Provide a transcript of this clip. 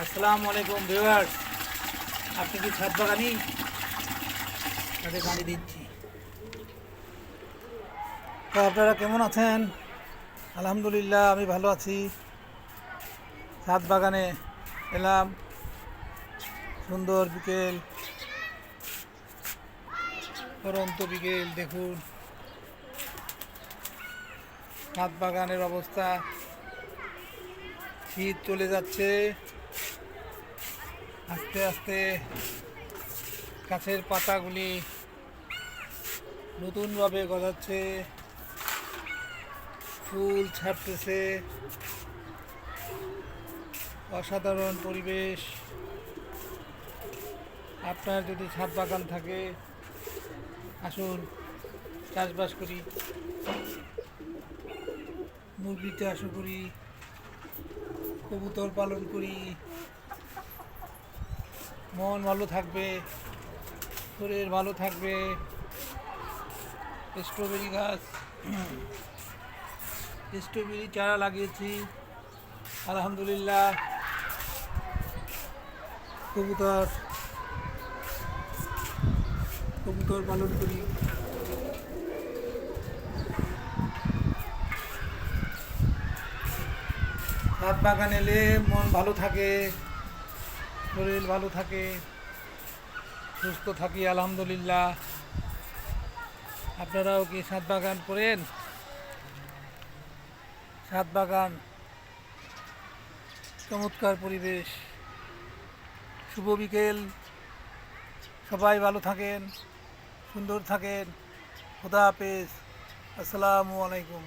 আসসালামু আলাইকুম ভিউয়ার্স, আপনি কি ছাদ বাগানি? তাদের গাড়ি দিচ্ছি। তো আপনারা কেমন আছেন? আলহামদুলিল্লাহ, আমি ভালো আছি। ছাদ বাগানে এলাম। সুন্দর বিকেল, পরন্ত বিকেল। দেখুন ছাদ বাগানের অবস্থা। শীত চলে যাচ্ছে আস্তে আস্তে। গাছের পাতাগুলি নতুনভাবে গজাচ্ছে, ফুল ছাড়তেছে। অসাধারণ পরিবেশ। আপনার যদি ছাদ বাগান থাকে, আসুন চাষবাস করি, মুরগি চাষ করি, কবুতর পালন করি। মন ভালো থাকবে, শরীর ভালো থাকবে। স্ট্রবেরি গাছ, স্ট্রবেরি চারা লাগিয়েছি আলহামদুলিল্লাহ। কবুতর কবুতর পালন করি। ছাদ বাগান এলে মন ভালো থাকে, শরীর ভালো থাকে, সুস্থ থাকি আলহামদুলিল্লাহ। আপনারাও কি ছাদ বাগান করেন? ছাদ বাগান চমৎকার পরিবেশ। শুভ বিকেল। সবাই ভালো থাকেন, সুন্দর থাকেন। খোদা হাফেজ। আসসালামু আলাইকুম।